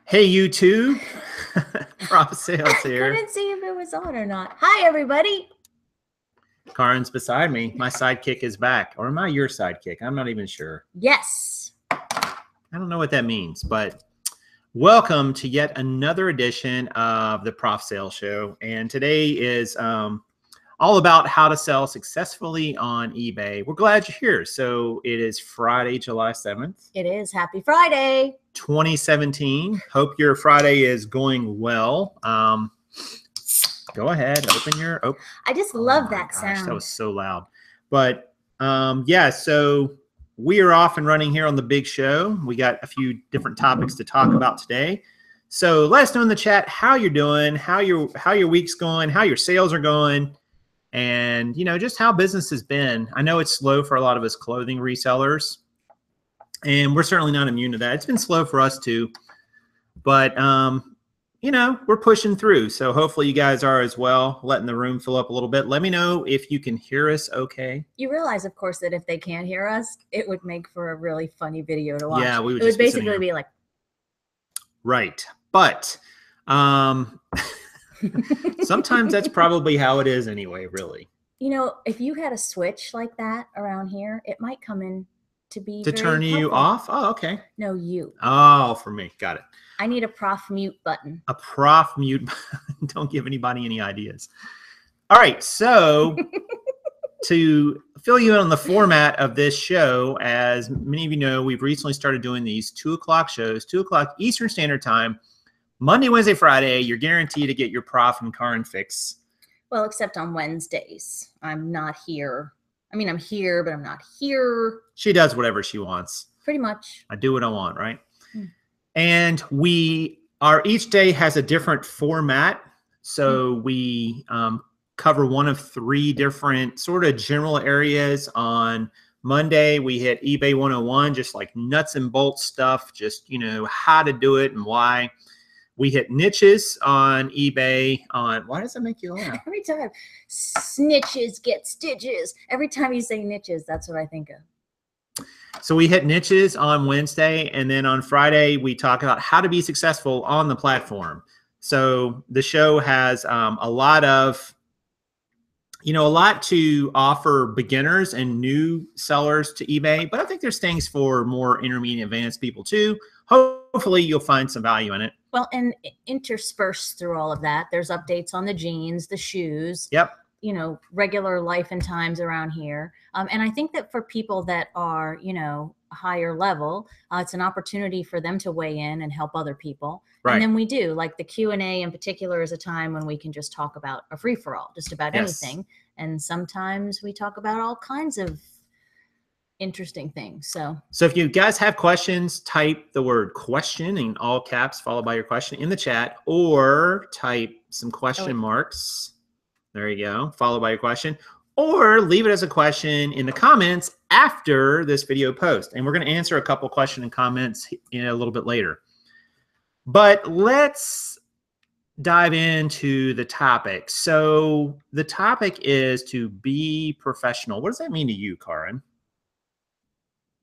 Hey, YouTube. Prof Sales I here. couldn't see if it was on or not. Hi, everybody. Karen's beside me. My sidekick is back. Or am I your sidekick? I'm not even sure. Yes. I don't know what that means, but welcome to yet another edition of the Prof Sales Show. And today is all about how to sell successfully on eBay. We're glad you're here. So it is Friday, July 7th. It is. Happy Friday. 2017. Hope your Friday is going well. Go ahead, open your. Oh, I just love my that gosh, sound. that was so loud. But yeah, so we are off and running here on the big show. We got a few different topics to talk about today. So let us know in the chat how you're doing, how your week's going, how your sales are going, and just how business has been. I know it's slow for a lot of us clothing resellers, and we're certainly not immune to that. It's been slow for us too, but we're pushing through. So hopefully you guys are as well, letting the room fill up a little bit. Let me know if you can hear us okay. You realize, of course, that if they can't hear us, it would make for a really funny video to watch. Yeah, we would it just would basically be like. Right. But sometimes that's probably how it is anyway, really. If you had a switch like that around here, it might come in to be to turn you helpful. off? Oh, okay. No, you. Oh, for me. Got it. I need a Prof mute button. A Prof mute button. Don't give anybody any ideas. All right. So to fill you in on the format of this show, as many of you know, we've recently started doing these 2 o'clock shows, 2 o'clock Eastern Standard Time, Monday, Wednesday, Friday. You're guaranteed to get your Prof and Karen fix. Well, except on Wednesdays. I'm not here. I mean, I'm here, but I'm not here. She does whatever she wants. Pretty much. I do what I want, right? And each day has a different format. So we cover one of 3 different sort of general areas. On Monday, we hit eBay 101, just like nuts and bolts stuff, just, how to do it and why. We hit niches on eBay why does that make you laugh? Every time. Snitches get stitches. Every time you say niches, that's what I think of. So we hit niches on Wednesday, and then on Friday, we talk about how to be successful on the platform. So the show has a lot to offer beginners and new sellers to eBay, but I think there's things for more intermediate advanced people too. Hopefully you'll find some value in it. Well, and interspersed through all of that, there's updates on the jeans, the shoes. Yep. Regular life and times around here. And I think that for people that are, higher level, it's an opportunity for them to weigh in and help other people. Right. And then we do, like the Q&A in particular is a time when we can just talk about a free-for-all, just about anything. And sometimes we talk about all kinds of interesting things. So if you guys have questions, type the word question in all caps followed by your question in the chat, or type some question marks. There you go. Followed by your question, or leave it as a question in the comments after this video post. And we're going to answer a couple questions and comments in a little bit later. But let's dive into the topic. So the topic is to be professional. What does that mean to you, Karen?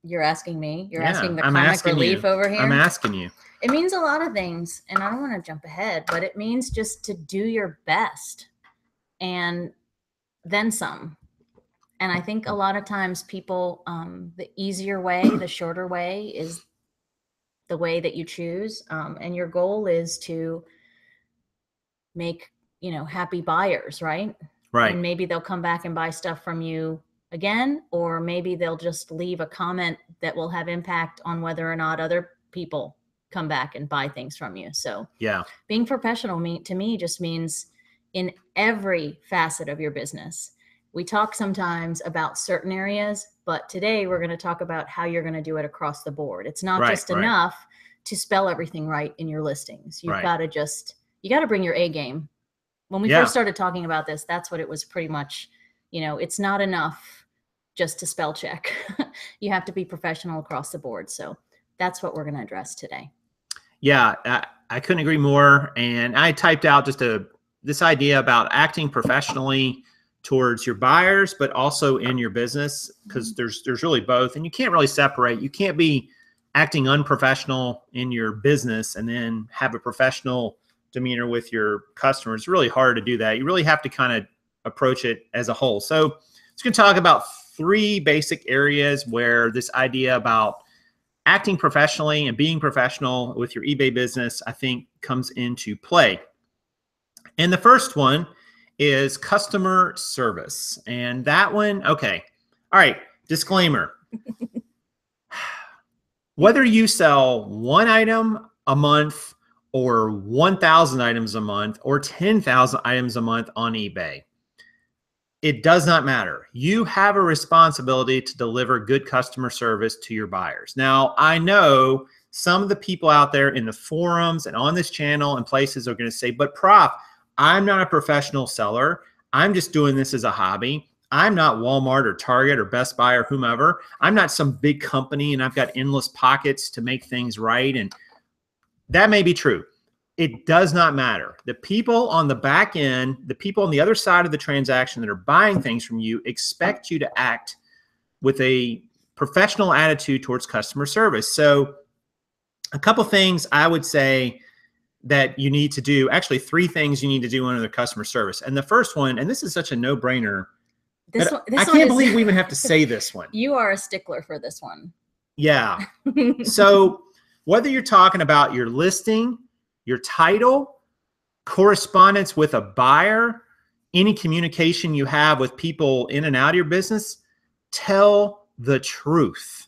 You're asking me? You're asking the comic relief over here? I'm asking you. It means a lot of things, and I don't want to jump ahead, but it means just to do your best. And then some. And I think a lot of times people, the easier way, the shorter way is the way that you choose. And your goal is to make, happy buyers, right? Right. And maybe they'll come back and buy stuff from you again, or maybe they'll just leave a comment that will have impact on whether or not other people come back and buy things from you. So yeah, being professional to me just means in every facet of your business. We talk sometimes about certain areas, but today we're going to talk about how you're going to do it across the board. It's not just enough to spell everything right in your listings. You've got to you got to bring your A game. When we first started talking about this, that's what it was pretty much. It's not enough just to spell check. You have to be professional across the board. So that's what we're going to address today. Yeah, I couldn't agree more. And I typed out just this idea about acting professionally towards your buyers, but also in your business, because there's really both, and you can't really separate. You can't be acting unprofessional in your business and then have a professional demeanor with your customers. It's really hard to do that. You really have to kind of approach it as a whole. So it's going to talk about 3 basic areas where this idea about acting professionally and being professional with your eBay business, I think, comes into play. And the first one is customer service. And that one, okay. All right, disclaimer. Whether you sell 1 item a month or 1,000 items a month or 10,000 items a month on eBay, it does not matter. You have a responsibility to deliver good customer service to your buyers. Now, I know some of the people out there in the forums and on this channel and places are going to say, but Prof, I'm not a professional seller. I'm just doing this as a hobby. I'm not Walmart or Target or Best Buy or whomever. I'm not some big company and I've got endless pockets to make things right. And that may be true. It does not matter. The people on the back end, the people on the other side of the transaction that are buying things from you expect you to act with a professional attitude towards customer service. So a couple things I would say that you need to do, actually 3 things you need to do under the customer service. And the first one, and this is such a no-brainer, I can't believe we even have to say this one. You are a stickler for this one. Yeah. So whether you're talking about your listing, your title, correspondence with a buyer, any communication you have with people in and out of your business, tell the truth.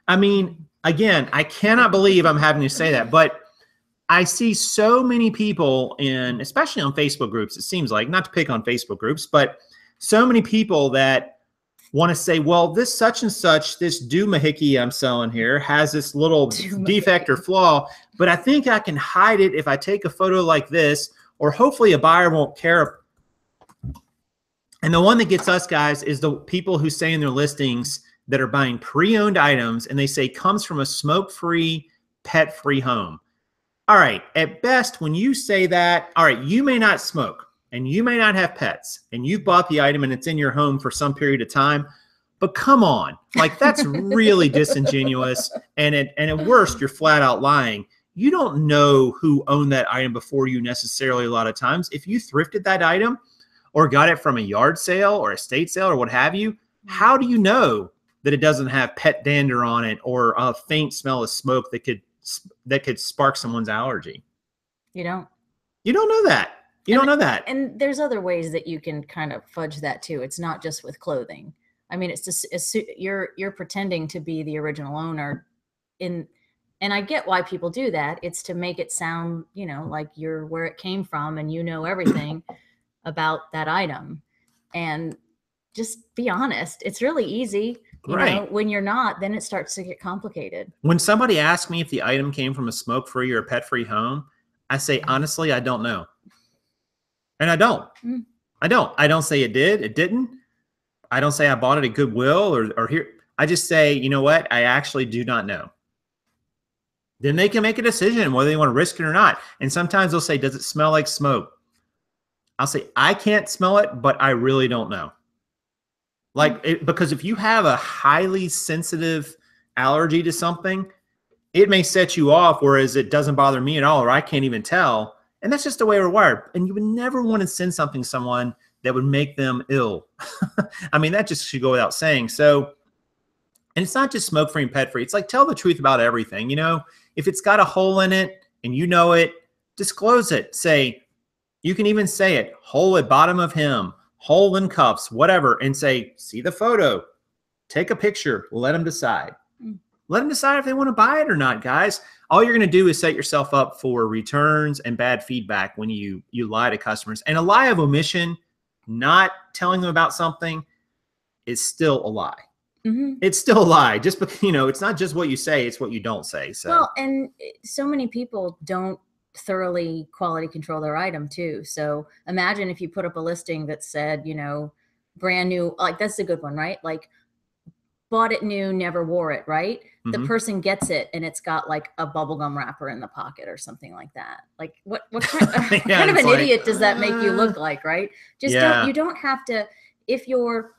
I mean, again, I cannot believe I'm having to say that, but I see so many people especially on Facebook groups, it seems like, not to pick on Facebook groups, but so many people that want to say, well, this such and such, this doohickey I'm selling here has this little defect or flaw, but I think I can hide it if I take a photo like this, or hopefully a buyer won't care. And the one that gets us, guys, is the people who say in their listings that are buying pre-owned items and they say comes from a smoke-free, pet-free home. All right, at best, when you say that, all right, you may not smoke and you may not have pets and you've bought the item and it's in your home for some period of time, but come on, like that's really disingenuous. And at worst, you're flat out lying. You don't know who owned that item before you necessarily a lot of times. If you thrifted that item or got it from a yard sale or estate sale or what have you, how do you know that it doesn't have pet dander on it or a faint smell of smoke that could spark someone's allergy? You don't know that. You don't know that. And there's other ways that you can kind of fudge that too. It's not just with clothing. I mean, it's just you're pretending to be the original owner and I get why people do that. It's to make it sound, like you're where it came from and you know everything about that item. And just be honest. It's really easy. You know, when you're not, then it starts to get complicated. When somebody asks me if the item came from a smoke-free or a pet-free home, I say, honestly, I don't know. And I don't. I don't say it did. It didn't. I don't say I bought it at Goodwill or here. I just say, you know what? I actually do not know. Then they can make a decision whether they want to risk it or not. And sometimes they'll say, does it smell like smoke? I'll say, I can't smell it, but I really don't know. Because if you have a highly sensitive allergy to something, it may set you off, whereas it doesn't bother me at all, or I can't even tell. And that's just the way we're wired. And you would never want to send something to someone that would make them ill. I mean, that just should go without saying. So, and it's not just smoke-free and pet-free. It's like, tell the truth about everything. If it's got a hole in it and you know it, disclose it. You can even say it, hole at bottom of hem, hole in cuffs, whatever, and say, see the photo, take a picture, let them decide. Let them decide if they want to buy it or not, guys. All you're going to do is set yourself up for returns and bad feedback when you lie to customers. And a lie of omission, not telling them about something, is still a lie. It's still a lie. Just because, it's not just what you say, it's what you don't say. So. Well, and so many people don't thoroughly quality control their item too. So imagine if you put up a listing that said, brand new, like that's a good one, right? Like bought it new, never wore it, right? The person gets it and it's got like a bubblegum wrapper in the pocket or something like that. Like what kind, kind of an idiot does that make you look like, right? Just you don't have to, if you're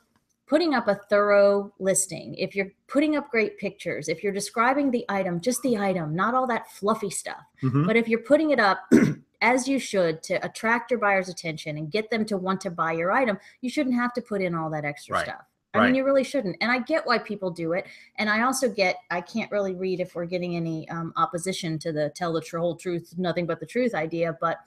putting up a thorough listing, if you're putting up great pictures, if you're describing the item, just the item, not all that fluffy stuff, but if you're putting it up as you should to attract your buyer's attention and get them to want to buy your item, you shouldn't have to put in all that extra stuff. I mean, you really shouldn't. And I get why people do it. And I also get, I can't really read if we're getting any opposition to the tell the whole truth, nothing but the truth idea, but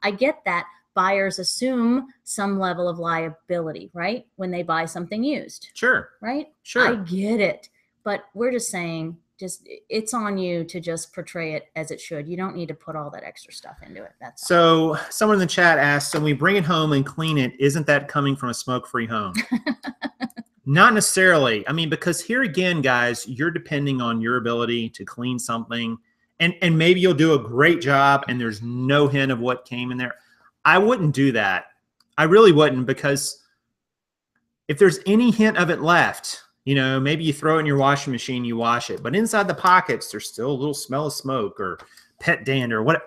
I get that buyers assume some level of liability, right? When they buy something used. Sure. Right? Sure. I get it. But we're just saying, it's on you to just portray it as it should. You don't need to put all that extra stuff into it. That's so someone in the chat asked, so when we bring it home and clean it, isn't that coming from a smoke-free home? Not necessarily. I mean, because here again, guys, you're depending on your ability to clean something, and maybe you'll do a great job and there's no hint of what came in there. I wouldn't do that. I really wouldn't, because if there's any hint of it left, you know, maybe you throw it in your washing machine, you wash it, but inside the pockets, there's still a little smell of smoke or pet dander or what.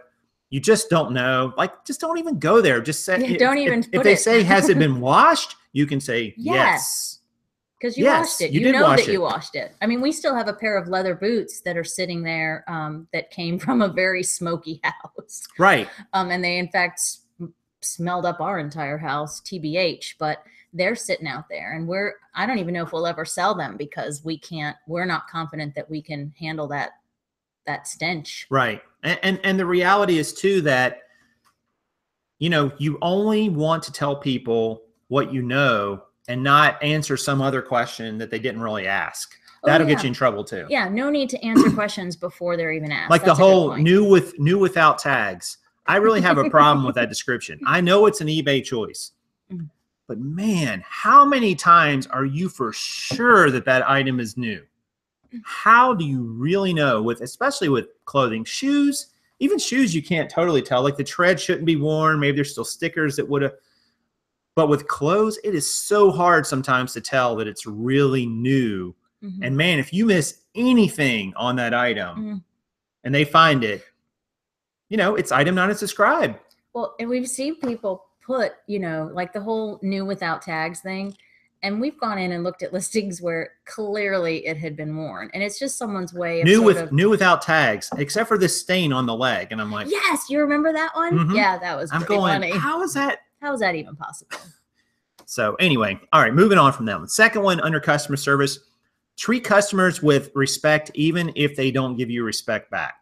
You just don't know. Like, just don't even go there. Just say, if they say, has it been washed? You can say yes. Because you washed it. You know that you washed it. I mean, we still have a pair of leather boots that are sitting there that came from a very smoky house. Right. And they, in fact, smelled up our entire house, TBH, but they're sitting out there, and I don't even know if we'll ever sell them because we're not confident that we can handle that stench. Right. And the reality is too that, you know, you only want to tell people what you know and not answer some other question that they didn't really ask. That'll get you in trouble too. Yeah. No need to answer questions before they're even asked. Like the whole new without tags. I really have a problem with that description. I know it's an eBay choice, but man, how many times are you for sure that that item is new? How do you really know, especially with clothing? Shoes, even shoes, you can't totally tell. Like the tread shouldn't be worn. Maybe there's still stickers that would have. But with clothes, it is so hard sometimes to tell that it's really new. And man, if you miss anything on that item and they find it, you know, it's item not as described. Well, and we've seen people put, you know, like the whole new without tags thing. And we've gone in and looked at listings where clearly it had been worn. And it's just someone's way of new without tags, except for this stain on the leg. And I'm like, yes, you remember that one? Yeah, that was pretty funny. How is that even possible? So anyway, all right, moving on from that one. Second one, under customer service, treat customers with respect even if they don't give you respect back.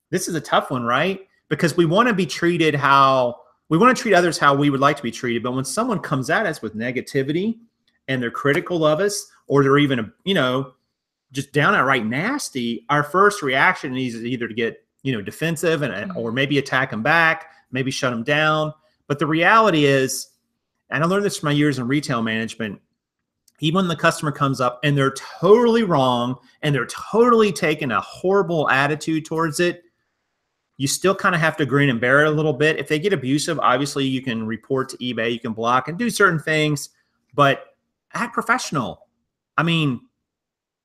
This is a tough one, right? Because we want to be treated we want to treat others how we would like to be treated. But when someone comes at us with negativity and they're critical of us, or they're even, you know, just down outright nasty, our first reaction is either to get, you know, defensive or maybe attack them back, maybe shut them down. But the reality is, and I learned this from my years in retail management, even when the customer comes up and they're totally wrong and they're totally taking a horrible attitude towards it, you still kind of have to grin and bear it a little bit. If they get abusive, obviously you can report to eBay, you can block and do certain things, but act professional. I mean,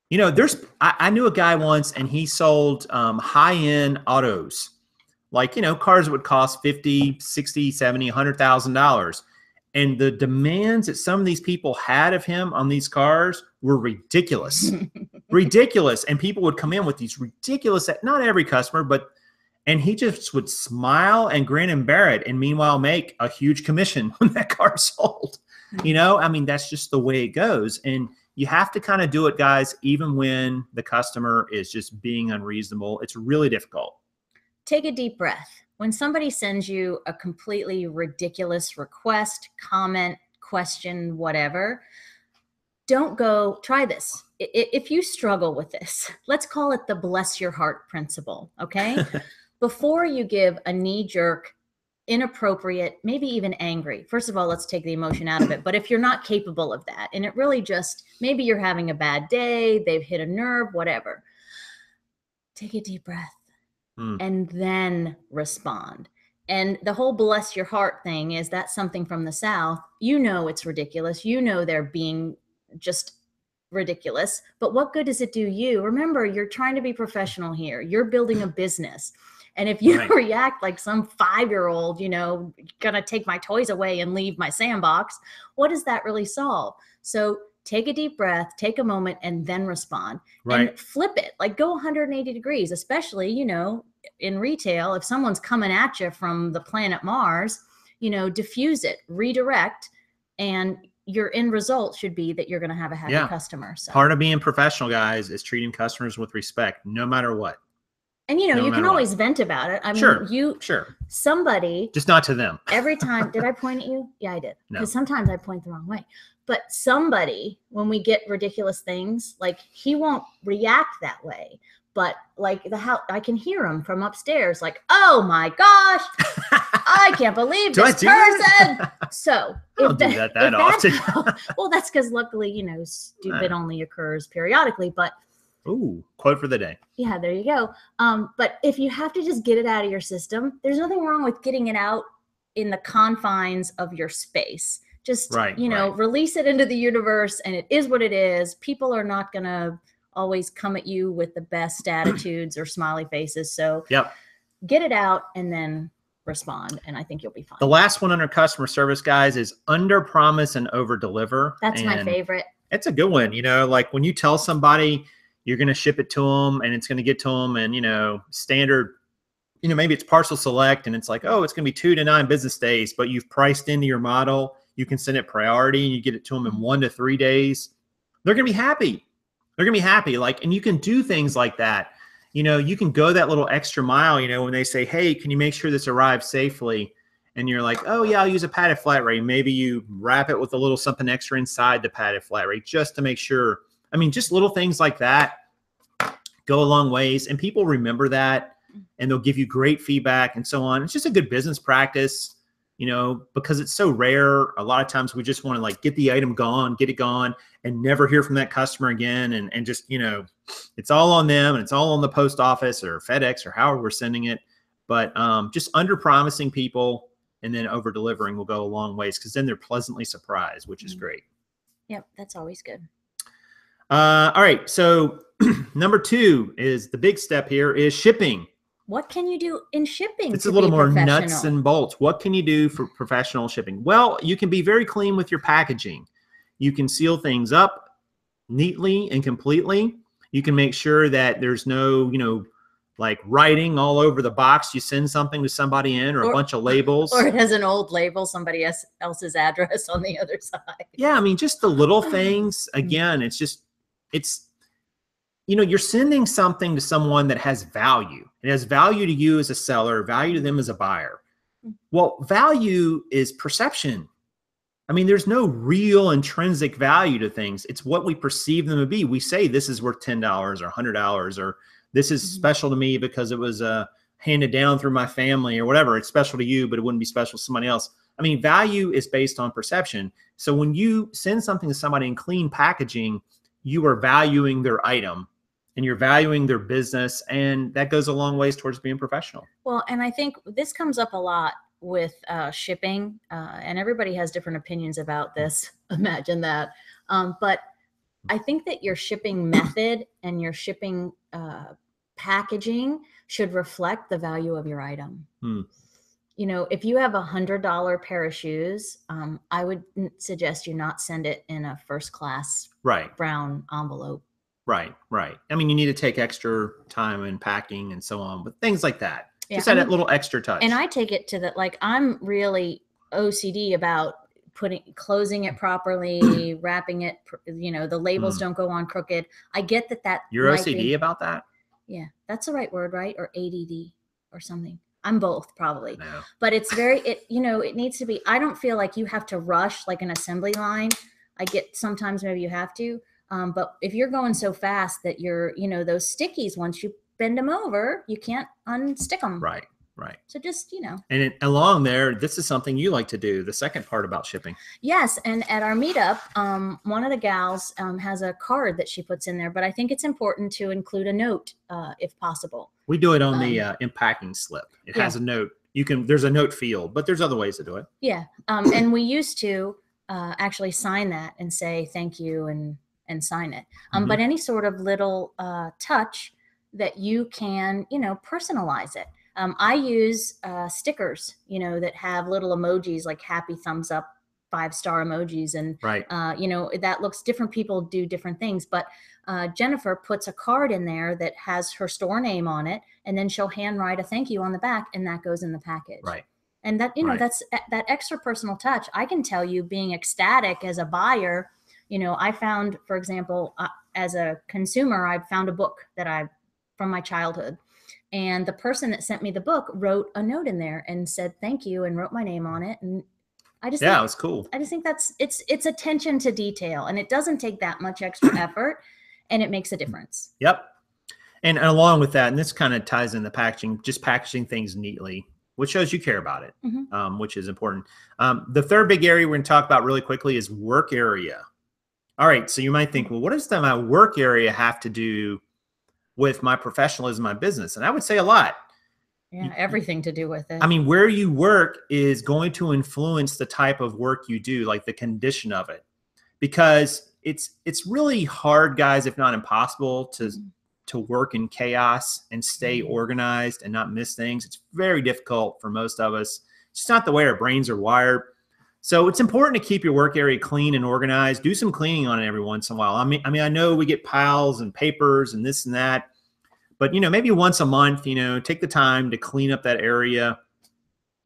you know, I knew a guy once and he sold high-end autos, like, you know, cars that would cost $50,000, $60,000, $70,000, $100,000. And the demands that some of these people had of him on these cars were ridiculous, ridiculous. And people would come in with these ridiculous, not every customer, and he just would smile and grin and bear it. And meanwhile, make a huge commission when that car sold. You know, I mean, that's just the way it goes. And you have to kind of do it, guys, even when the customer is just being unreasonable. It's really difficult. Take a deep breath. When somebody sends you a completely ridiculous request, comment, question, whatever, don't go, try this. If you struggle with this, let's call it the bless your heart principle, okay? Before you give a knee-jerk, inappropriate, maybe even angry, first of all, let's take the emotion out of it. But if you're not capable of that, and it really just, maybe you're having a bad day, they've hit a nerve, whatever, take a deep breath. And then respond. And the whole bless your heart thing is that's something from the South. You know it's ridiculous. You know they're being just ridiculous. But what good does it do you? Remember, you're trying to be professional here. You're building a business. And if you react like some 5-year-old, you know, gonna take my toys away and leave my sandbox, what does that really solve? So take a deep breath, take a moment, and then respond. Right. And flip it, like go 180 degrees, especially, you know, in retail, if someone's coming at you from the planet Mars, you know, diffuse it, redirect, and your end result should be that you're going to have a happy customer. So part of being professional, guys, is treating customers with respect, no matter what. And, you know, you can always vent about it. I mean, somebody. Just not to them. Every time, did I point at you? Yeah, I did. Because sometimes I point the wrong way. But somebody, when we get ridiculous things, like he won't react that way. But like I can hear him from upstairs, like, oh my gosh, I can't believe this person. So I don't do that often. Well, that's because luckily, you know, stupid only occurs periodically. But ooh, quote for the day. Yeah, there you go. But if you have to just get it out of your system, there's nothing wrong with getting it out in the confines of your space. Just, you know, release it into the universe, and it is what it is. People are not going to always come at you with the best attitudes or smiley faces. So get it out and then respond, and I think you'll be fine. The last one under customer service, guys, is under promise and over deliver. That's my favorite. It's a good one. You know, like when you tell somebody you're going to ship it to them and it's going to get to them, and, you know, standard, you know, maybe it's parcel select and it's like, oh, it's going to be 2 to 9 business days, but you've priced into your model. You can send it priority and you get it to them in 1 to 3 days. They're going to be happy. They're going to be happy. Like, and you can do things like that. You know, you can go that little extra mile, you know, when they say, hey, can you make sure this arrives safely? And you're like, oh yeah, I'll use a padded flat rate. Maybe you wrap it with a little something extra inside the padded flat rate just to make sure. I mean, just little things like that go a long ways, and people remember that, and they'll give you great feedback and so on. It's just a good business practice, you know, because it's so rare. A lot of times we just want to like get the item gone, get it gone, and never hear from that customer again. And just, you know, it's all on them, and it's all on the post office or FedEx or however we're sending it. But just under promising people and then over delivering will go a long ways, because then they're pleasantly surprised, which is great. Yep, that's always good. All right. So number 2 is the big step here is shipping. What can you do in shipping? It's a little more nuts and bolts. What can you do for professional shipping? Well, you can be very clean with your packaging. You can seal things up neatly and completely. You can make sure that there's no, you know, like writing all over the box. You send something to somebody in, or a bunch of labels. Or it has an old label, somebody else's address on the other side. Yeah, I mean, just the little things. Again, it's, you know, you're sending something to someone that has value. It has value to you as a seller, value to them as a buyer. Well, value is perception. I mean, there's no real intrinsic value to things. It's what we perceive them to be. We say this is worth $10 or $100, or this is special to me because it was handed down through my family or whatever. It's special to you, but it wouldn't be special to somebody else. I mean, value is based on perception. So when you send something to somebody in clean packaging, you are valuing their item and you're valuing their business, and that goes a long ways towards being professional. Well, and I think this comes up a lot with shipping, and everybody has different opinions about this. Imagine that. But I think that your shipping method and your shipping packaging should reflect the value of your item. You know, if you have $100 pair of shoes, I would suggest you not send it in a first class brown envelope. Right. I mean, you need to take extra time in packing and so on, but things like that. Just add that little extra touch. And I take it to that, like, I'm really OCD about closing it properly, wrapping it, you know, the labels don't go on crooked. I get that. You're OCD about that? Yeah, that's the right word, right? Or ADD or something. I'm both probably, but it's you know, it needs to be, I don't feel like you have to rush like an assembly line. I get sometimes maybe you have to, but if you're going so fast that you're, you know, those stickies, once you bend them over, you can't unstick them. Right. So just, you know. And along there, this is something you like to do, the second part about shipping. Yes. And at our meetup, one of the gals has a card that she puts in there, but I think it's important to include a note if possible. We do it on the impacking slip. It has a note. There's a note field, but there's other ways to do it. Yeah. And we used to actually sign that and say thank you and sign it. But any sort of little touch that you can, you know, personalize it. I use stickers, you know, that have little emojis like happy thumbs up 5-star emojis and, right. You know, that looks different. People do different things, but Jennifer puts a card in there that has her store name on it, and then she'll handwrite a thank you on the back, and that goes in the package. Right. And that, you know, that's that extra personal touch. I can tell you, being ecstatic as a buyer, you know, I found, for example, as a consumer, I found a book that from my childhood. And the person that sent me the book wrote a note in there and said, thank you, and wrote my name on it. And I just think, it was cool. I just think it's attention to detail, and it doesn't take that much extra effort, and it makes a difference. Yep. And along with that, and this kind of ties in the packaging, just packaging things neatly, which shows you care about it, which is important. The third big area we're going to talk about really quickly is work area. All right. So you might think, well, what does my work area have to do with my professionalism, my business? And I would say a lot. Yeah, everything to do with it. I mean, where you work is going to influence the type of work you do, like the condition of it, because it's really hard, guys, if not impossible, to work in chaos and stay organized and not miss things. It's very difficult for most of us. It's just not the way our brains are wired. So it's important to keep your work area clean and organized. Do some cleaning on it every once in a while. I mean, I know we get piles and papers and this and that, but, you know, maybe once a month, you know, take the time to clean up that area,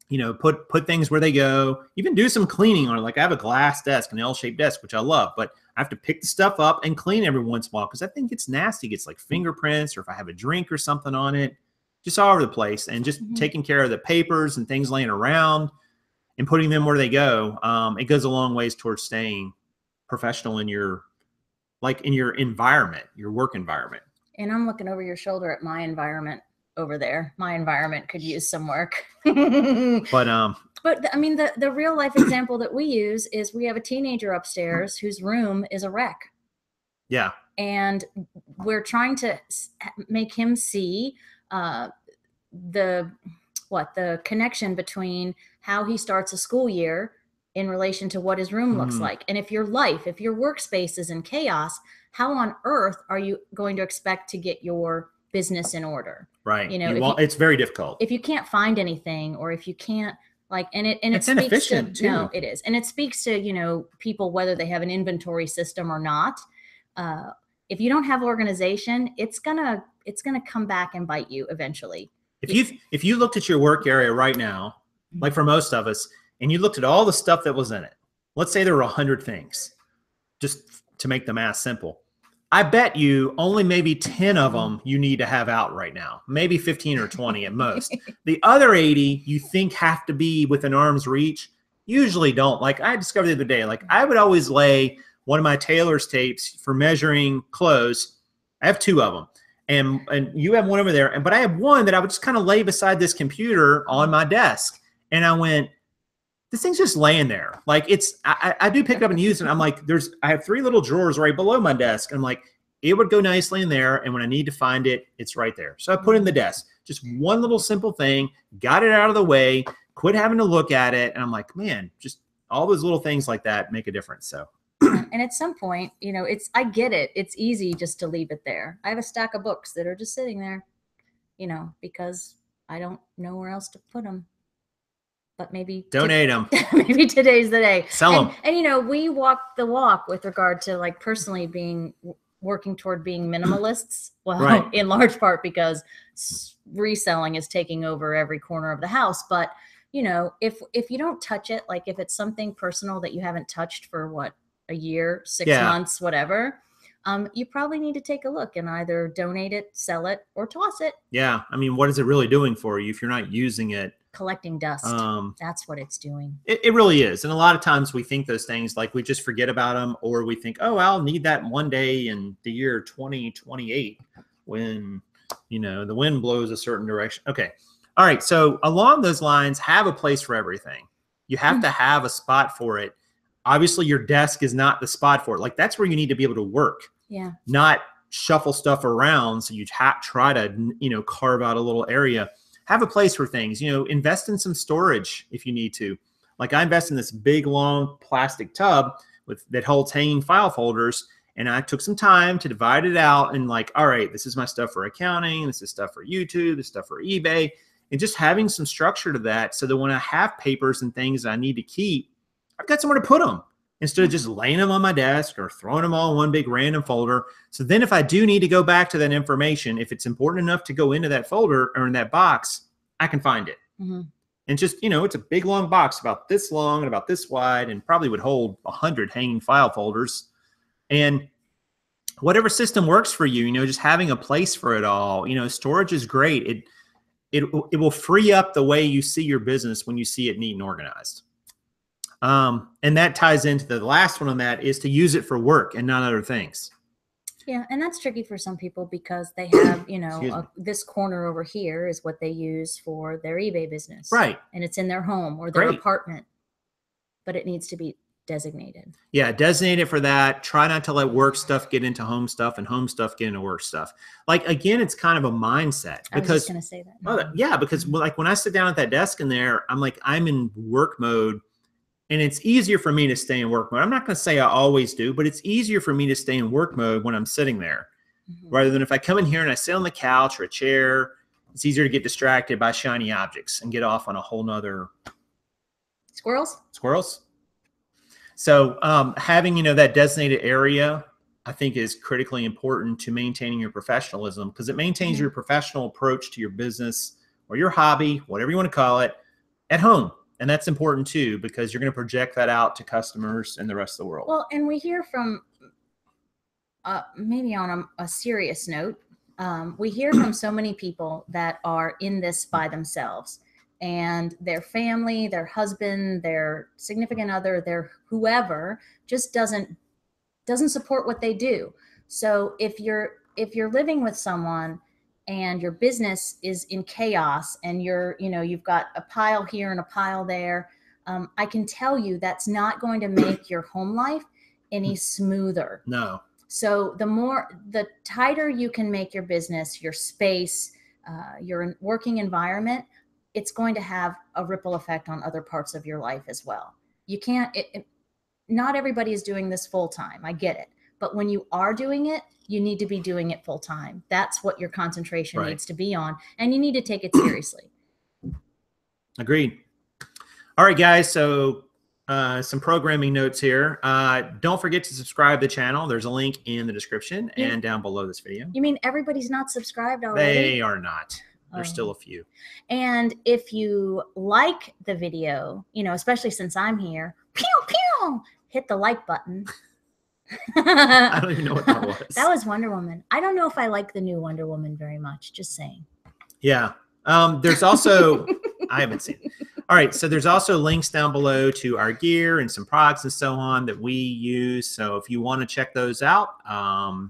you know, put things where they go, even do some cleaning on it. Like I have a glass desk, an L-shaped desk, which I love, but I have to pick the stuff up and clean every once in a while because I think it's nasty. It gets like fingerprints, or if I have a drink or something on it, just all over the place. And just taking care of the papers and things laying around and putting them where they go, it goes a long ways towards staying professional in your environment, your work environment. And I'm looking over your shoulder at my environment over there. My environment could use some work. But I mean, the real life example that we use is we have a teenager upstairs whose room is a wreck. Yeah. And we're trying to make him see the connection between how he starts a school year in relation to what his room looks like. And if your workspace is in chaos, how on earth are you going to expect to get your business in order? Right. You know, it's very difficult. If you can't find anything, or if you can't, like, it's inefficient too. No, it is. And it speaks to, you know, people, whether they have an inventory system or not. If you don't have organization, it's gonna come back and bite you eventually. If you looked at your work area right now, like for most of us, and you looked at all the stuff that was in it, let's say there were 100 things, just to make the math simple. I bet you only maybe 10 of them you need to have out right now, maybe 15 or 20 at most. The other 80 you think have to be within arm's reach, usually don't. Like I discovered the other day, like I would always lay one of my tailor's tapes for measuring clothes. I have 2 of them. And you have one over there. But I have one that I would just kind of lay beside this computer on my desk. And I went, this thing's just laying there. Like I do pick it up and use it. I'm like, I have 3 little drawers right below my desk. And I'm like, it would go nicely in there. And when I need to find it, it's right there. So I put it in the desk, just one little simple thing, got it out of the way, quit having to look at it. And I'm like, man, just all those little things like that make a difference. So. And at some point, you know, I get it. It's easy just to leave it there. I have a stack of books that are just sitting there, you know, because I don't know where else to put them. But maybe donate them. Maybe today's the day. Sell them. And you know, we walk the walk with regard to, like, personally working toward being minimalists. Well, right. In large part because reselling is taking over every corner of the house. But you know, if you don't touch it, like if it's something personal that you haven't touched for a year, 6 months, whatever, you probably need to take a look and either donate it, sell it, or toss it. Yeah. I mean, what is it really doing for you if you're not using it? Collecting dust. That's what it's doing. It really is. And a lot of times we think those things, like we just forget about them, or we think, oh, I'll need that one day in the year 2028 when, you know, the wind blows a certain direction. Okay. All right. So along those lines, have a place for everything. You have to have a spot for it. Obviously, your desk is not the spot for it. Like that's where you need to be able to work. Yeah. Not shuffle stuff around. So you try to, you know, carve out a little area. Have a place for things, you know, invest in some storage if you need to. Like I invest in this big, long plastic tub that holds hanging file folders. And I took some time to divide it out and like, all right, this is my stuff for accounting. This is stuff for YouTube, this stuff for eBay. And just having some structure to that so that when I have papers and things I need to keep, I've got somewhere to put them instead of just laying them on my desk or throwing them all in one big random folder. So then if I do need to go back to that information, if it's important enough to go into that folder or in that box, I can find it. And just, you know, it's a big long box about this long and about this wide and probably would hold 100 hanging file folders. And whatever system works for you, you know, just having a place for it all, you know, storage is great. It will free up the way you see your business when you see it neat and organized. And that ties into the last one on that is to use it for work and not other things. Yeah, and that's tricky for some people because they have, you know, this corner over here is what they use for their eBay business. Right. And it's in their home or their apartment, but it needs to be designated. Yeah, designate it for that. Try not to let work stuff get into home stuff and home stuff get into work stuff. Like, again, it's kind of a mindset. Because, I was just going to say that. Oh, yeah, because like when I sit down at that desk in there, I'm like, I'm in work mode. And it's easier for me to stay in work mode. I'm not going to say I always do, but it's easier for me to stay in work mode when I'm sitting there. Rather than if I come in here and I sit on the couch or a chair, it's easier to get distracted by shiny objects and get off on a whole nother. Squirrels. So having, you know, that designated area, I think is critically important to maintaining your professionalism because it maintains your professional approach to your business or your hobby, whatever you want to call it, at home. And that's important too, because you're going to project that out to customers and the rest of the world. Well, and we hear from, maybe on a serious note, we hear from so many people that are in this by themselves and their family, their husband, their significant other, their whoever just doesn't support what they do. So if you're living with someone and your business is in chaos and you've got a pile here and a pile there, I can tell you that's not going to make your home life any smoother. No. So the tighter you can make your business, your space, your working environment, it's going to have a ripple effect on other parts of your life as well. You can't, not everybody is doing this full time. I get it. But when you are doing it, you need to be doing it full time. That's what your concentration needs to be on. And you need to take it seriously. Agreed. All right, guys. So some programming notes here. Don't forget to subscribe to the channel. There's a link in the description and down below this video. You mean everybody's not subscribed already? They are not. There's still a few. And if you like the video, you know, especially since I'm here, pew, pew, hit the like button. I don't even know what that was. That was Wonder Woman. I don't know if I like the new Wonder Woman very much. Just saying. Yeah. There's also, I haven't seen it. All right. So there's also links down below to our gear and some products and so on that we use. So if you want to check those out,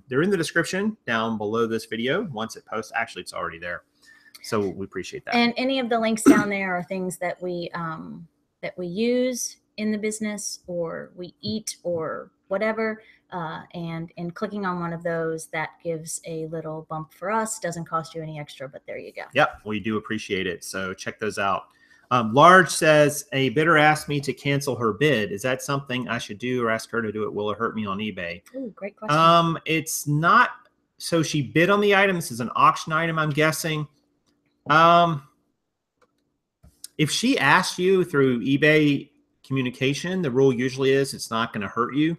they're in the description down below this video. Once it posts, actually, it's already there. So we appreciate that. And any of the links down there are things that we use in the business or we eat or whatever. And in clicking on one of those, that gives a little bump for us. Doesn't cost you any extra, but there you go. Yep, we do appreciate it. So check those out. Large says, a bidder asked me to cancel her bid. Is that something I should do or ask her to do it? Will it hurt me on eBay? Ooh, great question. It's not. So she bid on the item. This is an auction item, I'm guessing. If she asked you through eBay communication, the rule usually is it's not going to hurt you.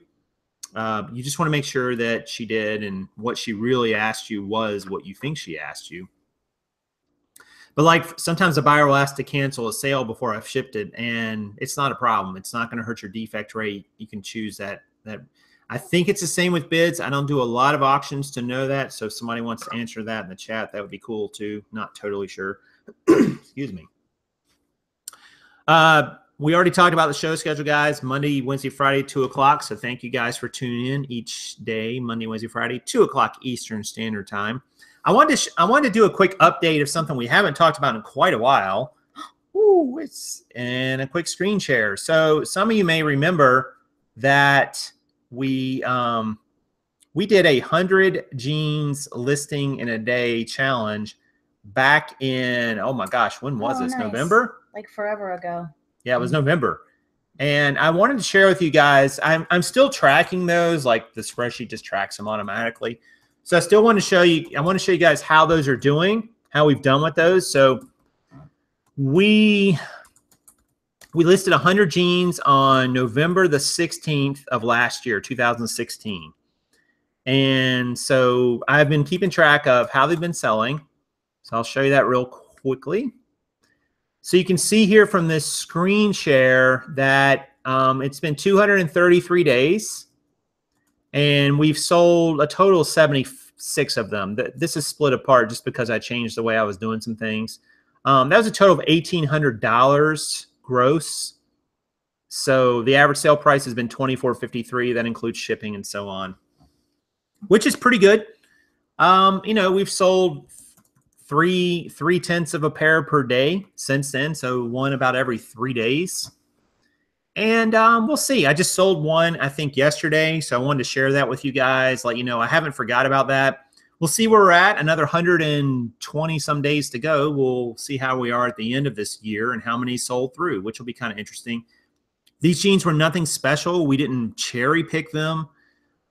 You just want to make sure that she did and what she really asked you was what you think she asked you. But like sometimes a buyer will ask to cancel a sale before I've shipped it, and it's not a problem. It's not going to hurt your defect rate. You can choose that. I think it's the same with bids. I don't do a lot of auctions to know that. So if somebody wants to answer that in the chat, that would be cool too. Not totally sure. Excuse me. We already talked about the show schedule, guys. Monday, Wednesday, Friday, 2 o'clock. So thank you guys for tuning in each day, Monday, Wednesday, Friday, 2 o'clock Eastern Standard Time. I wanted to do a quick update of something we haven't talked about in quite a while. Ooh, it's in a quick screen share. So some of you may remember that we did a 100 jeans listing in a day challenge back in, oh my gosh, when was this? Nice. November? Like forever ago. Yeah, it was November. And I wanted to share with you guys, I'm still tracking those, like the spreadsheet just tracks them automatically. So I still want to show you, I want to show you guys how those are doing, how we've done with those. So we We listed 100 jeans on November the 16th of last year, 2016. And so I've been keeping track of how they've been selling. So I'll show you that real quickly. So you can see here from this screen share that it's been 233 days. And we've sold a total of 76 of them. This is split apart just because I changed the way I was doing some things. That was a total of $1,800 gross. So the average sale price has been $24.53. That includes shipping and so on, which is pretty good. You know, we've sold three tenths of a pair per day since then. So one about every 3 days. And we'll see. I just sold one, I think, yesterday. So I wanted to share that with you guys. Let you know I haven't forgot about that. We'll see where we're at. Another 120 some days to go. We'll see how we are at the end of this year and how many sold through, which will be kind of interesting. These jeans were nothing special. We didn't cherry pick them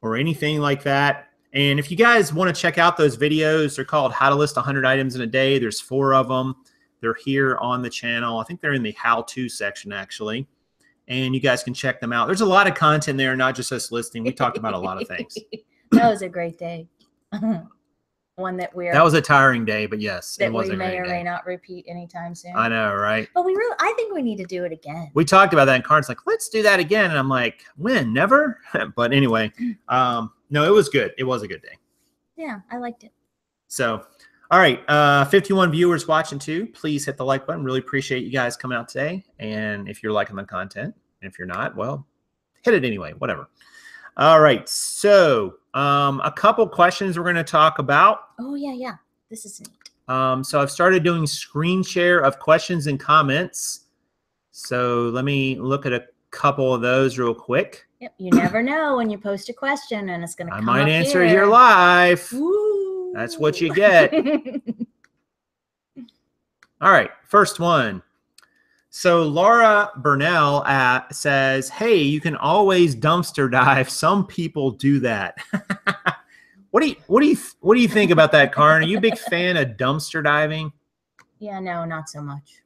or anything like that. And if you guys want to check out those videos, they're called How to List 100 Items in a Day. There's 4 of them. They're here on the channel. I think they're in the how-to section, actually. And you guys can check them out. There's a lot of content there, not just us listing. We talked about a lot of things. That was a great day. One that that was a tiring day, but yes, it was a great day. That we may or may not repeat anytime soon. I know, right? But I think we need to do it again. We talked about that, and Karen's like, let's do that again. And I'm like, when? Never? But anyway, no, it was good. It was a good day. Yeah, I liked it. So, all right, 51 viewers watching too. Please hit the like button. Really appreciate you guys coming out today. And if you're liking the content, and if you're not, well, hit it anyway, whatever. All right, so a couple questions we're going to talk about. Oh, yeah. This is neat. So I've started doing screen share of questions and comments. So let me look at a couple of those real quick. Yep, you never know when you post a question and it's going to come up I might answer here live. Ooh. That's what you get. All right, first one. So Laura Burnell says, hey, you can always dumpster dive. Some people do that. What do you think about that, Karen? Are you a big fan of dumpster diving? Yeah, no, not so much.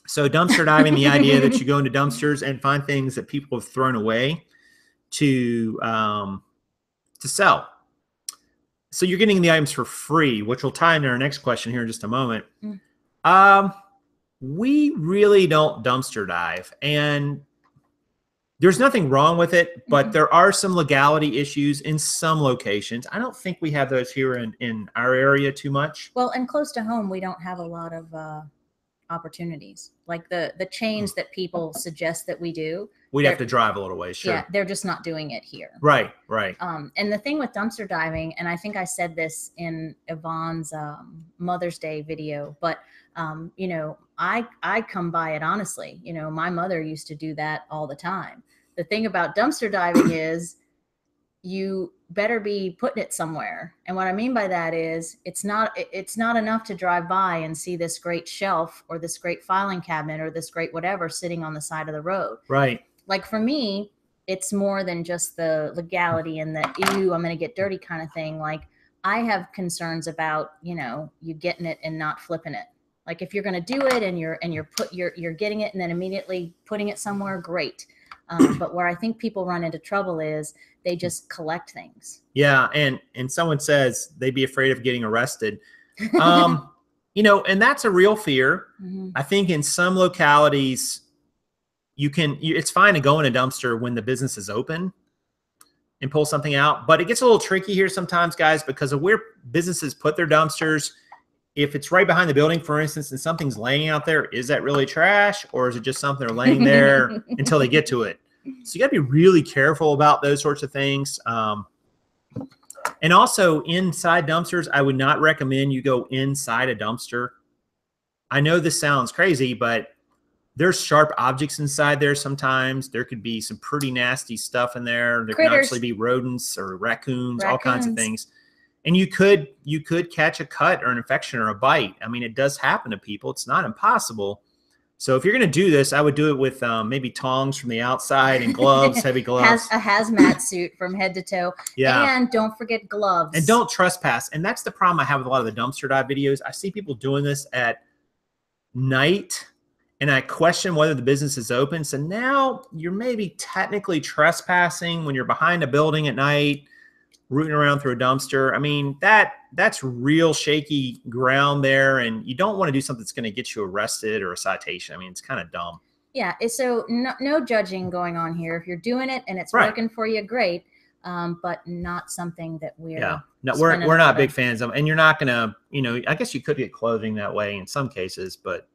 So dumpster diving, the idea that you go into dumpsters and find things that people have thrown away to sell. So you're getting the items for free, which will tie into our next question here in just a moment. We really don't dumpster dive, and there's nothing wrong with it, but there are some legality issues in some locations. I don't think we have those here in our area too much. Well, and close to home, we don't have a lot of opportunities. Like the chains that people suggest that we do. We'd have to drive a little way, sure. Yeah, they're just not doing it here. Right. And the thing with dumpster diving, and I think I said this in Yvonne's Mother's Day video, but you know, I come by it honestly. You know, my mother used to do that all the time. The thing about dumpster diving is you better be putting it somewhere. And what I mean by that is it's not enough to drive by and see this great shelf or this great filing cabinet or this great whatever sitting on the side of the road. Right. Like for me, it's more than just the legality and the, ew, I'm going to get dirty kind of thing. Like I have concerns about, you know, you getting it and not flipping it. Like if you're going to do it and you're getting it and then immediately putting it somewhere, great. But where I think people run into trouble is they just collect things. Yeah. And someone says they'd be afraid of getting arrested. You know, and that's a real fear. I think in some localities, it's fine to go in a dumpster when the business is open and pull something out, but it gets a little tricky here sometimes, guys, because of where businesses put their dumpsters. If it's right behind the building, for instance, and something's laying out there, is that really trash, or is it just something they're laying there until they get to it? So you got to be really careful about those sorts of things. And also inside dumpsters, I would not recommend you go inside a dumpster. I know this sounds crazy, but there's sharp objects inside there sometimes. There could be some pretty nasty stuff in there. There can actually be rodents or raccoons, all kinds of things. And you could catch a cut or an infection or a bite. I mean, it does happen to people. It's not impossible. So if you're going to do this, I would do it with maybe tongs from the outside and gloves, heavy gloves. A hazmat suit from head to toe. Yeah. And don't forget gloves. And don't trespass. And that's the problem I have with a lot of the dumpster dive videos. I see people doing this at night, and I question whether the business is open. So now you're maybe technically trespassing when you're behind a building at night, rooting around through a dumpster. I mean, that's real shaky ground there, and you don't want to do something that's going to get you arrested or a citation. I mean, it's kind of dumb. Yeah, so no judging going on here. If you're doing it and it's working for you, great. But not something that we're we're not big fans of. And you're not gonna, I guess you could get clothing that way in some cases, but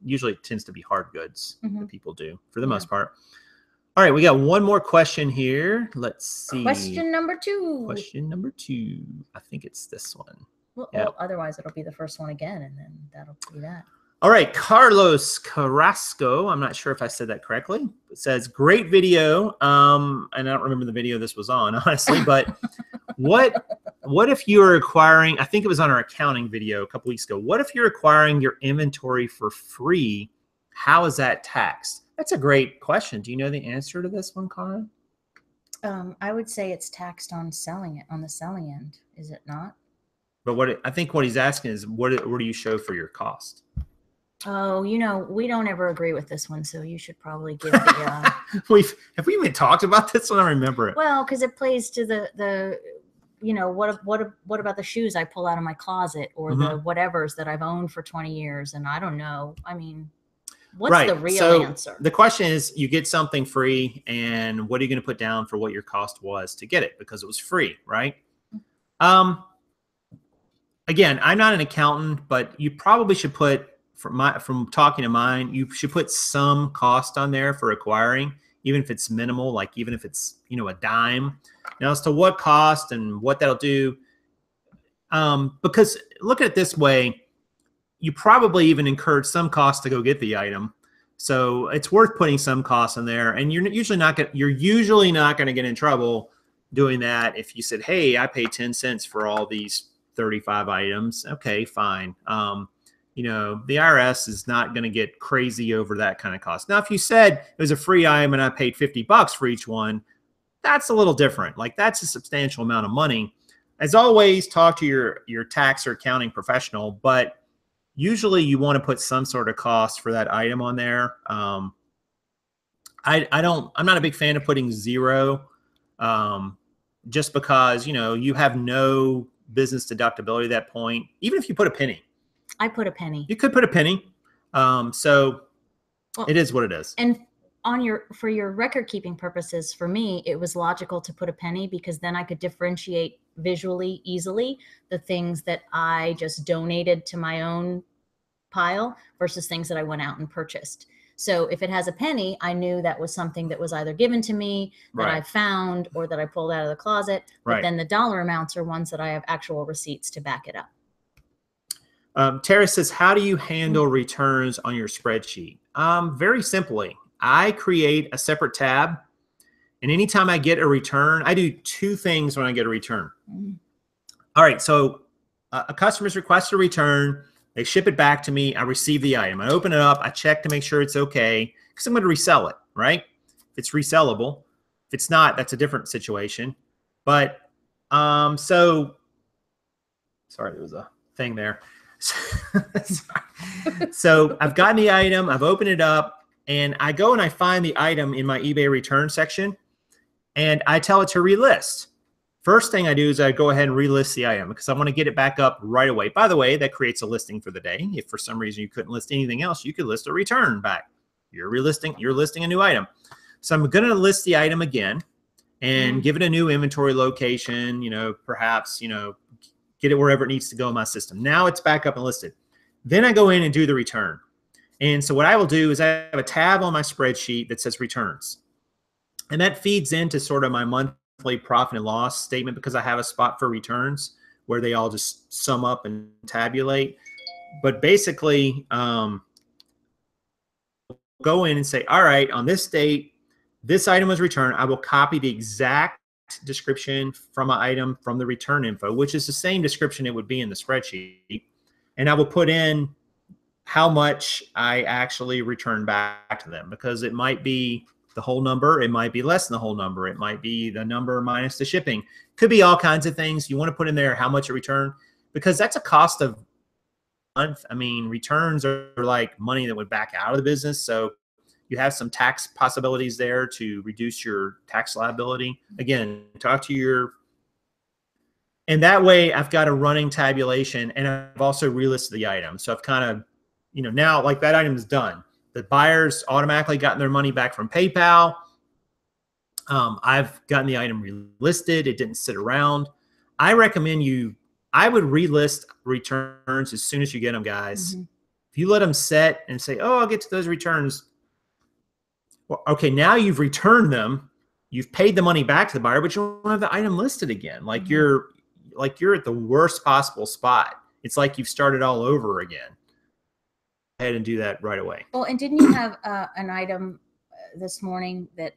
usually it tends to be hard goods that people do for the most part. All right, we got one more question here. Let's see. Question number 2. Question number 2. I think it's this one. Well, otherwise it'll be the first one again, and then that'll be that. All right, Carlos Carrasco, I'm not sure if I said that correctly. It says, great video. And I don't remember the video this was on, honestly, but what if you are acquiring, I think it was on our accounting video a couple weeks ago. What if you're acquiring your inventory for free? How is that taxed? That's a great question. Do you know the answer to this one, Colin? I would say it's taxed on selling it, on the selling end, is it not? But I think what he's asking is, what do you show for your cost? Oh, we don't ever agree with this one, so you should probably give the. Have we even talked about this one? I remember it. Well, because it plays to the what about the shoes I pull out of my closet, or the whatevers that I've owned for 20 years, and I don't know. I mean, what's the real answer? The question is, you get something free, and what are you going to put down for what your cost was to get it, because it was free, right? Again, I'm not an accountant, but you probably should put. From talking to mine, you should put some cost on there for acquiring, even if it's minimal, like even if it's, a dime. Now, as to what cost and what that'll do, because look at it this way, you probably even incurred some cost to go get the item. So it's worth putting some cost in there, and you're usually not going to get in trouble doing that. If you said, hey, I paid 10 cents for all these 35 items. Okay, fine. The IRS is not going to get crazy over that kind of cost. Now, if you said it was a free item and I paid $50 for each one, that's a little different. Like, that's a substantial amount of money. As always, talk to your tax or accounting professional, but usually you want to put some sort of cost for that item on there. I'm not a big fan of putting zero, just because, you have no business deductibility at that point, even if you put a penny. I put a penny. You could put a penny. It is what it is. And for your record keeping purposes, for me, it was logical to put a penny, because then I could differentiate visually easily the things that I just donated to my own pile versus things that I went out and purchased. So if it has a penny, I knew that was something that was either given to me, that I found, or that I pulled out of the closet. But then the dollar amounts are ones that I have actual receipts to back it up. Tara says, how do you handle returns on your spreadsheet? Very simply, I create a separate tab, and anytime I get a return, I do 2 things when I get a return. All right, so a customer's request a return, they ship it back to me, I receive the item, I open it up, I check to make sure it's okay, because I'm going to resell it, right? If it's resellable. If it's not, that's a different situation. But, sorry, there was a thing there. So I've gotten the item, I've opened it up, and I go and I find the item in my eBay return section, and I tell it to relist. First thing I do is I go ahead and relist the item, because I want to get it back up right away. By the way, that creates a listing for the day. If for some reason you couldn't list anything else, you could list a return back. You're listing a new item. So I'm going to list the item again and give it a new inventory location, perhaps, get it wherever it needs to go in my system. Now it's back up and listed. Then I go in and do the return. And so what I will do is I have a tab on my spreadsheet that says returns. And that feeds into sort of my monthly profit and loss statement, because I have a spot for returns where they all just sum up and tabulate. But basically, go in and say, all right, on this date, this item was returned. I will copy the exact description from an item from the return info, which is the same description it would be in the spreadsheet. And I will put in how much I actually return back to them, because it might be the whole number. It might be less than the whole number. It might be the number minus the shipping. Could be all kinds of things. You want to put in there how much it returned, because that's a cost of month. I mean, returns are like money that would back out of the business. So you have some tax possibilities there to reduce your tax liability. Again, talk to your, and that way I've got a running tabulation, and I've also relisted the item. So I've kind of, now like that item is done. The buyers automatically gotten their money back from PayPal. I've gotten the item relisted. It didn't sit around. I recommend I would relist returns as soon as you get them, guys. If you let them set and say, oh, I'll get to those returns. Well, okay, now you've returned them. You've paid the money back to the buyer, but you don't have the item listed again. Like you're at the worst possible spot. It's like you've started all over again. Go ahead and do that right away. Well, and didn't you have an item this morning that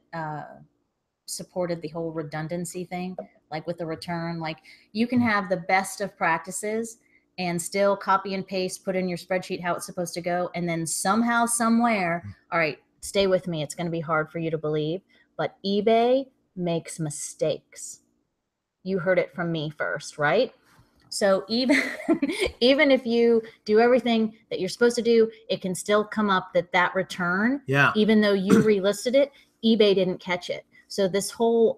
supported the whole redundancy thing, like with the return? Like you can have the best of practices and still copy and paste, put in your spreadsheet how it's supposed to go, and then somehow, somewhere, all right, stay with me. It's going to be hard for you to believe, but eBay makes mistakes. You heard it from me first, right? So even if you do everything that you're supposed to do, it can still come up that return, even though you relisted it, eBay didn't catch it. So this whole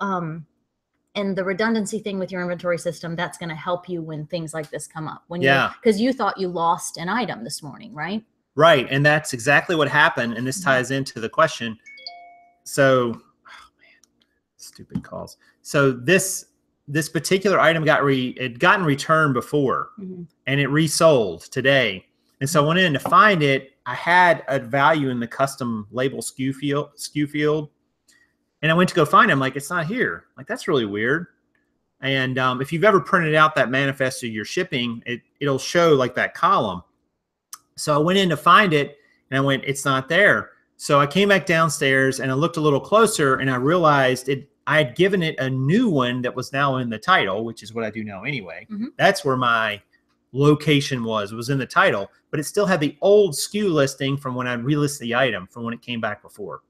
and the redundancy thing with your inventory system, that's going to help you when things like this come up. When because you thought you lost an item this morning, right? Right, and that's exactly what happened, and this ties into the question. So, oh man, stupid calls. So this particular item had gotten returned before, and it resold today. And so I went in to find it. I had a value in the custom label SKU field, and I went to go find it. I'm like, it's not here. Like, that's really weird. And if you've ever printed out that manifest of your shipping, it'll show like that column. So I went in to find it, and I went, it's not there. So I came back downstairs, and I looked a little closer, and I realized I had given it a new one that was now in the title, which is what I do now anyway. That's where my location was in the title, but it still had the old SKU listing from when I relisted the item from when it came back before.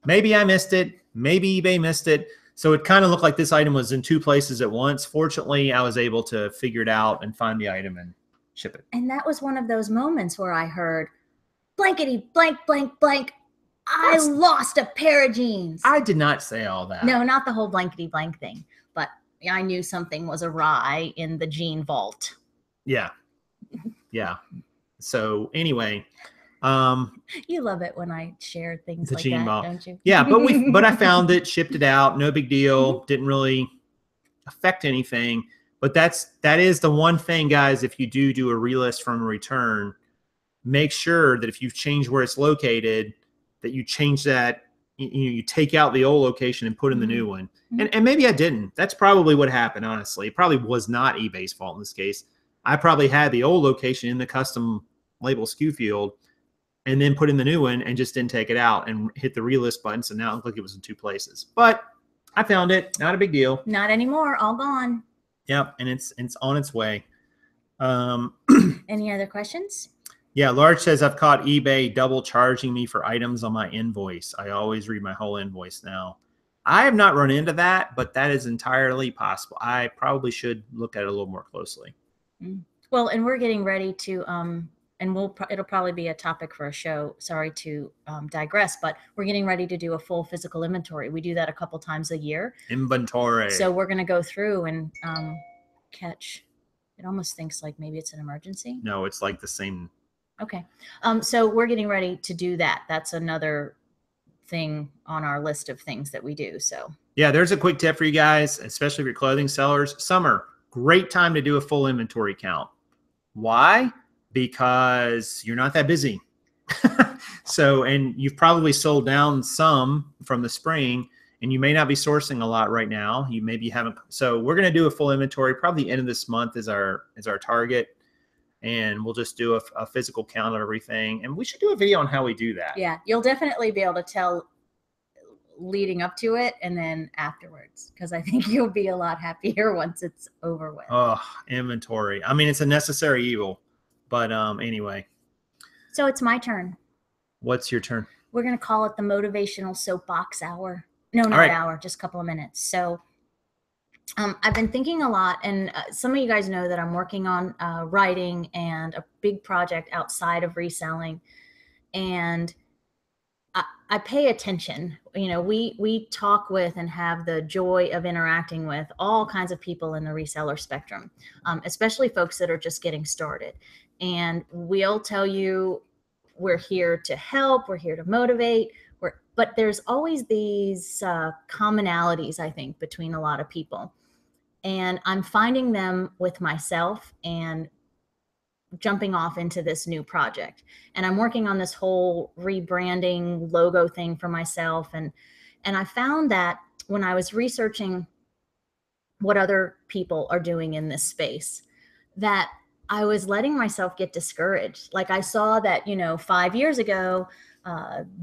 Maybe I missed it. Maybe eBay missed it. So it kind of looked like this item was in two places at once. Fortunately, I was able to figure it out and find the item and ship it. And that was one of those moments where I heard blankety blank, blank, blank. I lost a pair of jeans. I did not say all that. No, not the whole blankety blank thing, but I knew something was awry in the jean vault. Yeah. Yeah. So anyway, you love it when I share things like that, don't you? Yeah, but I found it, shipped it out, no big deal. Didn't really affect anything. But that is the one thing, guys, if you do a relist from a return, make sure that if you've changed where it's located, that you change that, you take out the old location and put in the new one. And maybe I didn't. That's probably what happened, honestly. It probably was not eBay's fault in this case. I probably had the old location in the custom label SKU field and then put in the new one and just didn't take it out and hit the relist button. So now it looked like it was in two places. But I found it. Not a big deal. Not anymore. All gone. Yep. And it's on its way. Any other questions? Yeah, Large says, I've caught eBay double charging me for items on my invoice. I always read my whole invoice now. I have not run into that, but that is entirely possible. I probably should look at it a little more closely. Well, and we're getting ready to, and it'll probably be a topic for a show. Sorry to digress, but we're getting ready to do a full physical inventory. We do that a couple times a year. Inventory. So we're going to go through and catch. It almost thinks like maybe it's an emergency. No, it's like the same. Okay. So we're getting ready to do that. That's another thing on our list of things that we do. So yeah, there's a quick tip for you guys, especially if you're clothing sellers. Summer, great time to do a full inventory count. Why? Because you're not that busy. So, and you've probably sold down some from the spring, and you may not be sourcing a lot right now. You maybe haven't. So we're going to do a full inventory. Probably the end of this month is our target. And we'll just do a physical count of everything. And we should do a video on how we do that. Yeah, you'll definitely be able to tell leading up to it and then afterwards, because I think you'll be a lot happier once it's over with. Oh, inventory. I mean, it's a necessary evil. But anyway. So it's my turn. What's your turn? We're going to call it the motivational soapbox hour. No, not hour, just a couple of minutes. So I've been thinking a lot, and some of you guys know that I'm working on writing and a big project outside of reselling, and I pay attention. You know, we talk with and have the joy of interacting with all kinds of people in the reseller spectrum, especially folks that are just getting started. And we'll tell you, we're here to help, we're here to motivate, but there's always these commonalities, I think, between a lot of people. And I'm finding them with myself and jumping off into this new project. And I'm working on this whole rebranding logo thing for myself. And I found that when I was researching what other people are doing in this space, that I was letting myself get discouraged. Like I saw that, you know, 5 years ago,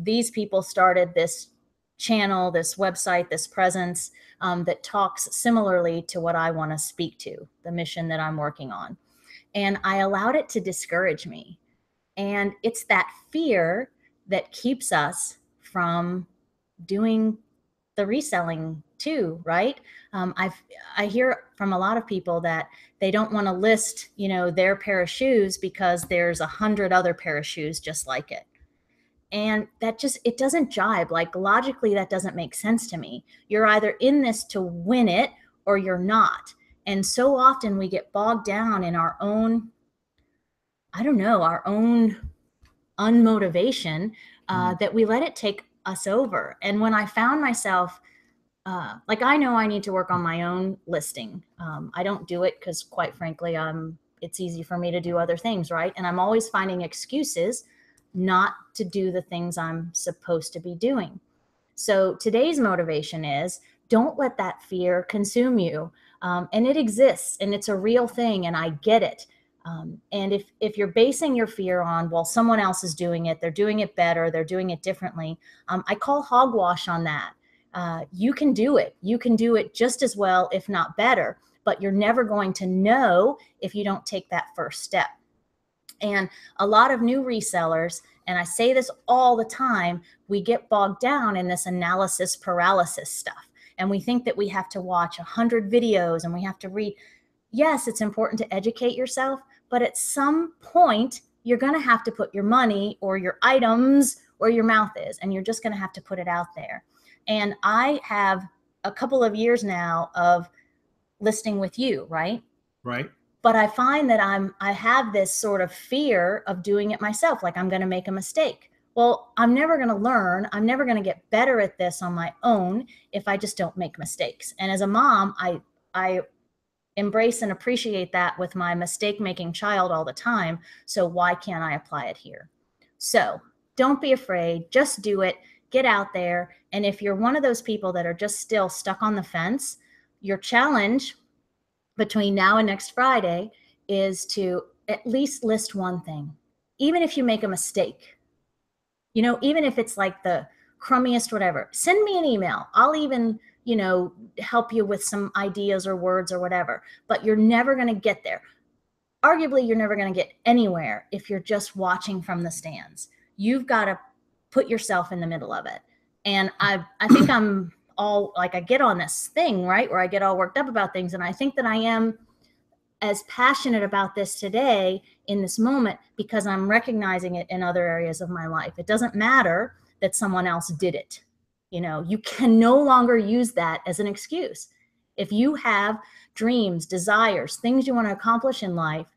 these people started this channel, this website, this presence that talks similarly to what I want to speak to, the mission that I'm working on. And I allowed it to discourage me. And it's that fear that keeps us from doing the reselling too, right? I hear from a lot of people that they don't want to list, you know, their pair of shoes because there's 100 other pair of shoes just like it. And that just, it doesn't jibe. Like logically, that doesn't make sense to me. You're either in this to win it or you're not. And so often we get bogged down in our own, I don't know, our own unmotivation that we let it take us over. And when I found myself, like I know I need to work on my own listing. I don't do it because quite frankly, it's easy for me to do other things, right? And I'm always finding excuses not to do the things I'm supposed to be doing. So today's motivation is don't let that fear consume you. And it exists and it's a real thing and I get it. And if you're basing your fear on, well, someone else is doing it, they're doing it better, they're doing it differently. I call hogwash on that. You can do it. You can do it just as well, if not better, but you're never going to know if you don't take that first step. And a lot of new resellers, and I say this all the time, we get bogged down in this analysis paralysis stuff. And we think that we have to watch 100 videos and we have to read. Yes, it's important to educate yourself, but at some point, you're going to have to put your money or your items where your mouth is, and you're just going to have to put it out there. And I have a couple of years now of listing with you, right? Right. But I find that I have this sort of fear of doing it myself, like I'm going to make a mistake. Well, I'm never going to learn. I'm never going to get better at this on my own if I just don't make mistakes. And as a mom, I embrace and appreciate that with my mistake-making child all the time. So why can't I apply it here? So don't be afraid. Just do it. Get out there. And if you're one of those people that are just still stuck on the fence, your challenge between now and next Friday is to at least list one thing, even if you make a mistake. You know, even if it's like the crummiest whatever, send me an email. I'll even, you know, help you with some ideas or words or whatever, but you're never going to get there. Arguably, you're never going to get anywhere if you're just watching from the stands. You've got to put yourself in the middle of it. And I think I'm all like, I get on this thing, right, where I get all worked up about things. And I think that I am as passionate about this today in this moment because I'm recognizing it in other areas of my life. It doesn't matter that someone else did it. You know, you can no longer use that as an excuse. If you have dreams, desires, things you want to accomplish in life,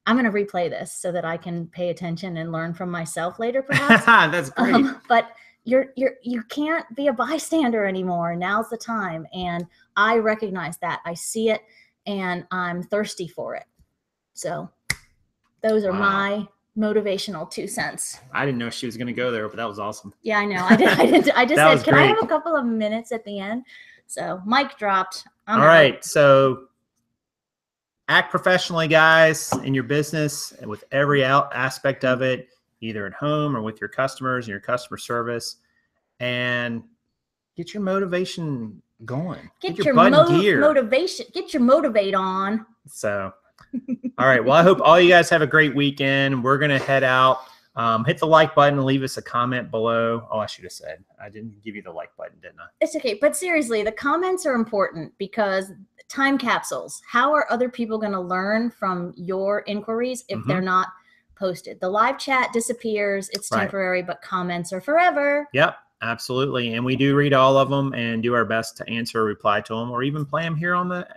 I'm going to replay this so that I can pay attention and learn from myself later, perhaps. That's great. But you can't be a bystander anymore. Now's the time. And I recognize that. I see it and I'm thirsty for it. So those are my motivational 2 cents. I didn't know she was going to go there, but that was awesome. Yeah, I know. I just said, can I have a couple of minutes at the end? So mic dropped. All right. So act professionally, guys, in your business and with every aspect of it, either at home or with your customers and your customer service, and get your motivation going. Get your motivation. Get your motivate on. So, all right. Well, I hope all you guys have a great weekend. We're going to head out Hit the like button and leave us a comment below. Oh, I should have said. I didn't give you the like button, didn't I? It's okay. But seriously, the comments are important because time capsules. How are other people going to learn from your inquiries if they're not posted? The live chat disappears. It's temporary, but comments are forever. Yep, absolutely. And we do read all of them and do our best to answer or reply to them, or even play them here on the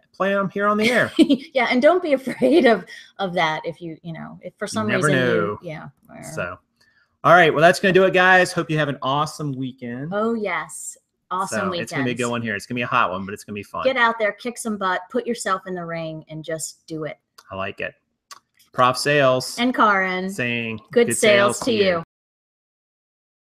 air. Yeah, and don't be afraid of that if if for some reason you So, all right, well, that's going to do it, guys. Hope you have an awesome weekend. Oh, yes. Awesome weekend. It's going to be a good one here. It's going to be a hot one, but it's going to be fun. Get out there, kick some butt, put yourself in the ring, and just do it. I like it. Prof Sales and Karen saying good sales to you.